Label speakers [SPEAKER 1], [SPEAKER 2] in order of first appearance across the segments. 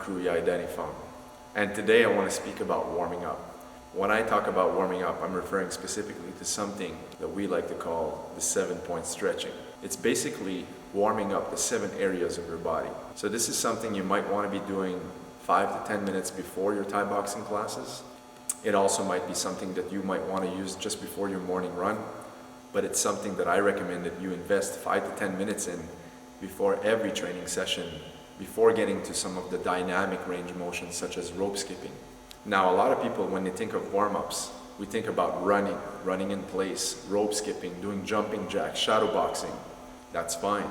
[SPEAKER 1] crew JIU Fung, and today I want to speak about warming up. When I talk about warming up, I'm referring specifically to something that we like to call the 7-point stretching. It's basically warming up the 7 areas of your body. So this is something you might want to be doing 5 to 10 minutes before your Thai boxing classes. It also might be something that you might want to use just before your morning run, but it's something that I recommend that you invest 5 to 10 minutes in before every training session, before getting to some of the dynamic range of motions such as rope skipping. Now, a lot of people, when they think of warm-ups, we think about running in place, rope skipping, doing jumping jacks, shadow boxing. That's fine,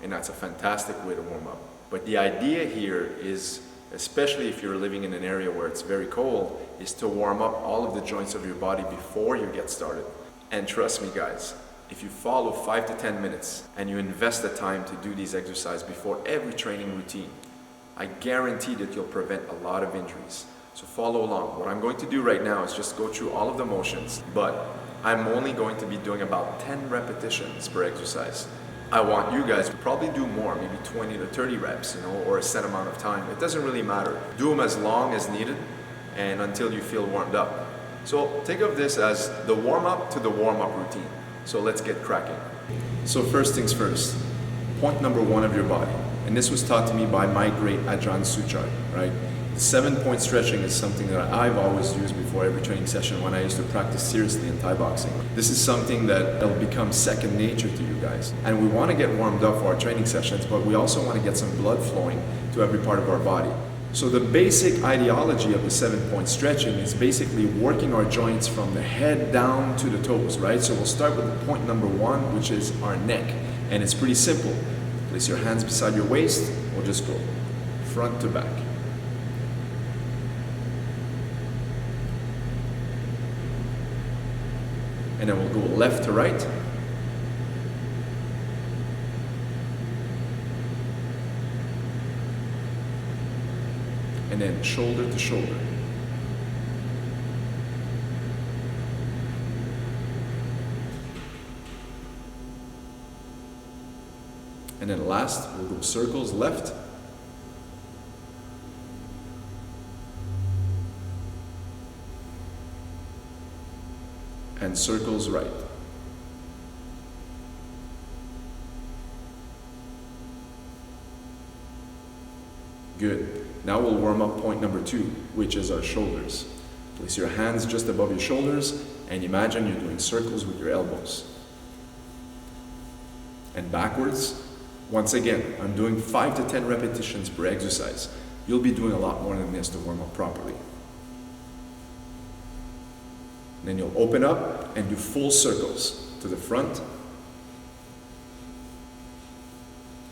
[SPEAKER 1] and that's a fantastic way to warm up. But the idea here is, especially if you're living in an area where it's very cold, is to warm up all of the joints of your body before you get started. And trust me guys, if you follow 5 to 10 minutes and you invest the time to do these exercises before every training routine, I guarantee that you'll prevent a lot of injuries. So follow along. What I'm going to do right now is just go through all of the motions, but I'm only going to be doing about 10 repetitions per exercise. I want you guys to probably do more, maybe 20 to 30 reps, or a set amount of time. It doesn't really matter. Do them as long as needed and until you feel warmed up. So think of this as the warm-up to the warm-up routine. So let's get cracking. So first things first, point number 1 of your body. And this was taught to me by my great Ajahn Suchart, right? The 7-point stretching is something that I've always used before every training session when I used to practice seriously in Thai boxing. This is something that will become second nature to you guys. And we want to get warmed up for our training sessions, but we also want to get some blood flowing to every part of our body. So the basic ideology of the 7-point stretching is basically working our joints from the head down to the toes, right? So we'll start with point number 1, which is our neck. And it's pretty simple. Place your hands beside your waist. We'll just go front to back. And then we'll go left to right. And then shoulder to shoulder. And then last, we'll go circles left. And circles right. Good. Now we'll warm up point number 2, which is our shoulders. Place your hands just above your shoulders and imagine you're doing circles with your elbows. And backwards. Once again, I'm doing 5 to 10 repetitions per exercise. You'll be doing a lot more than this to warm up properly. Then you'll open up and do full circles to the front.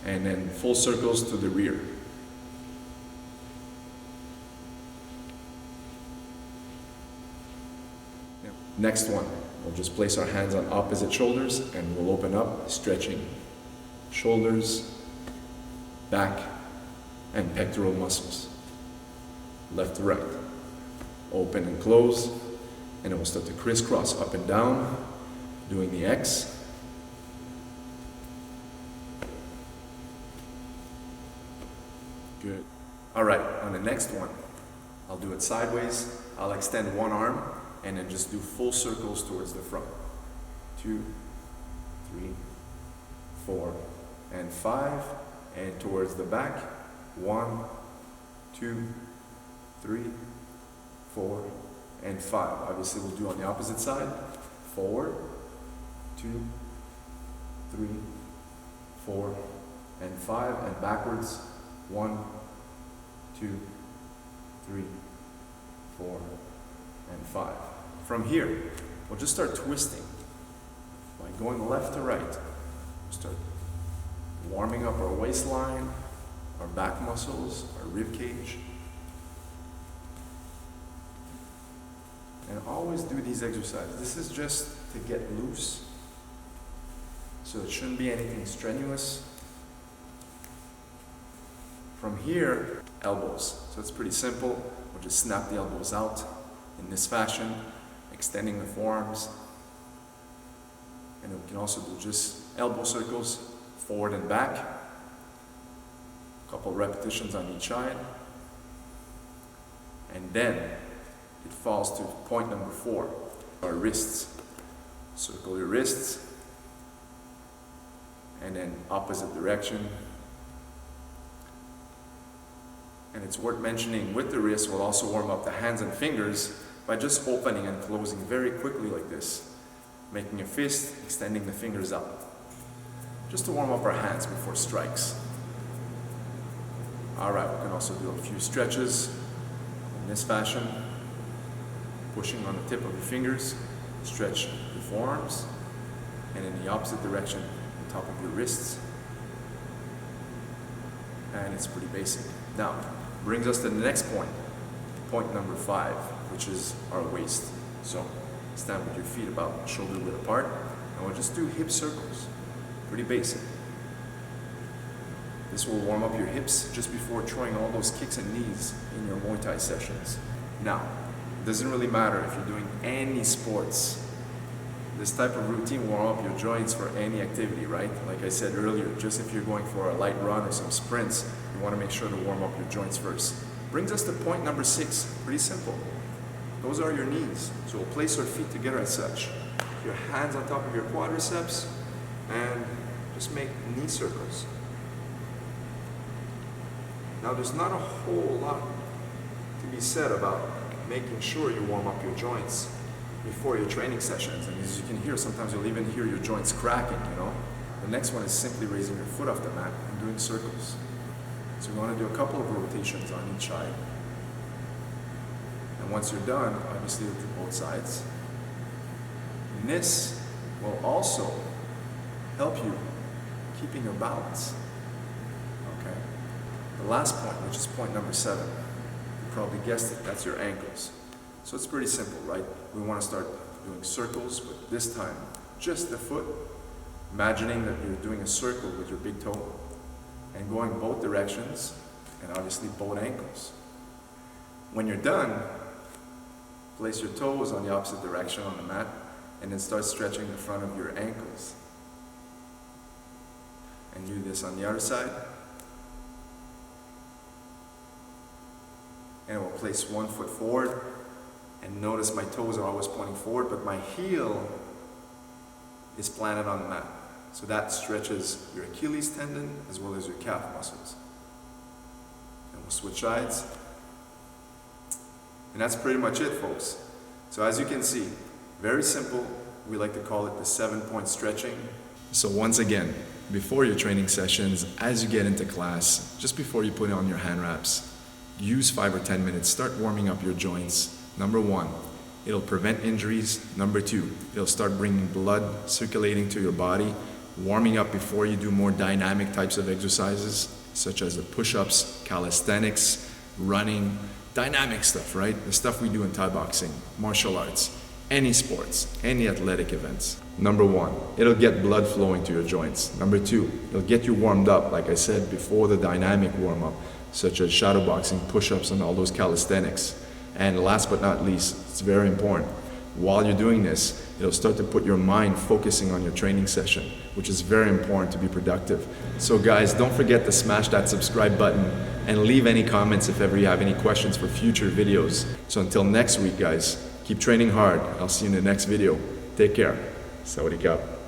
[SPEAKER 1] And then full circles to the rear. Next one, we'll just place our hands on opposite shoulders and we'll open up, stretching shoulders, back, and pectoral muscles. Left to right. Open and close, and then we'll start to crisscross up and down, doing the X. Good. All right, on the next one, I'll do it sideways. I'll extend one arm and then just do full circles towards the front. 2, 3, 4, and 5, and towards the back. 1, 2, 3, 4, and 5. Obviously we'll do on the opposite side. Forward, 2, 3, 4, and 5, and backwards. 1, 2, 3, 4, and 5. From here, we'll just start twisting by going left to right. We'll start warming up our waistline, our back muscles, our rib cage. And always do these exercises. This is just to get loose, so it shouldn't be anything strenuous. From here, elbows. So it's pretty simple. We'll just snap the elbows out in this fashion, extending the forearms. And we can also do just elbow circles, forward and back. A couple repetitions on each side. And then it falls to point number 4, our wrists. Circle your wrists, and then opposite direction. And it's worth mentioning, with the wrist, we'll also warm up the hands and fingers by just opening and closing very quickly like this, making a fist, extending the fingers up, just to warm up our hands before strikes. Alright, we can also do a few stretches in this fashion, pushing on the tip of your fingers, stretch your forearms, and in the opposite direction, the top of your wrists. And it's pretty basic. Now, brings us to the next point number 5, which is our waist. So, stand with your feet about shoulder width apart, and we'll just do hip circles. Pretty basic. This will warm up your hips just before throwing all those kicks and knees in your Muay Thai sessions. Now, it doesn't really matter if you're doing any sports. This type of routine will warm up your joints for any activity, right? Like I said earlier, just if you're going for a light run or some sprints, you want to make sure to warm up your joints first. Brings us to point number 6. Pretty simple. Those are your knees. So we'll place our feet together as such. Your hands on top of your quadriceps, and just make knee circles. Now, there's not a whole lot to be said about making sure you warm up your joints before your training sessions. And as you can hear, sometimes you'll even hear your joints cracking, you know. The next one is simply raising your foot off the mat and doing circles. So you want to do a couple of rotations on each side. And once you're done, obviously you'll do both sides. And this will also help you keeping your balance. Okay. The last point, which is point number 7, you probably guessed it, that's your ankles. So it's pretty simple, right? We want to start doing circles, but this time, just the foot, imagining that you're doing a circle with your big toe, and going both directions, and obviously both ankles. When you're done, place your toes on the opposite direction on the mat, and then start stretching the front of your ankles. And do this on the other side. And we'll place one foot forward, and notice my toes are always pointing forward, but my heel is planted on the mat. So that stretches your Achilles tendon as well as your calf muscles. And we'll switch sides. And that's pretty much it, folks. So as you can see, very simple. We like to call it the 7-point stretching. So once again, before your training sessions, as you get into class, just before you put on your hand wraps, use 5 or 10 minutes, start warming up your joints. Number 1, it'll prevent injuries. Number 2, it'll start bringing blood circulating to your body, warming up before you do more dynamic types of exercises, such as the push-ups, calisthenics, running, dynamic stuff, right? The stuff we do in Thai boxing, martial arts, any sports, any athletic events. Number 1, it'll get blood flowing to your joints. Number 2, it'll get you warmed up, like I said, before the dynamic warm-up, such as shadow boxing, push-ups, and all those calisthenics. And last but not least, it's very important, while you're doing this, it'll start to put your mind focusing on your training session, which is very important to be productive. So guys, don't forget to smash that subscribe button and leave any comments if ever you have any questions for future videos. So until next week, guys, keep training hard. I'll see you in the next video. Take care. Sawadee Krap.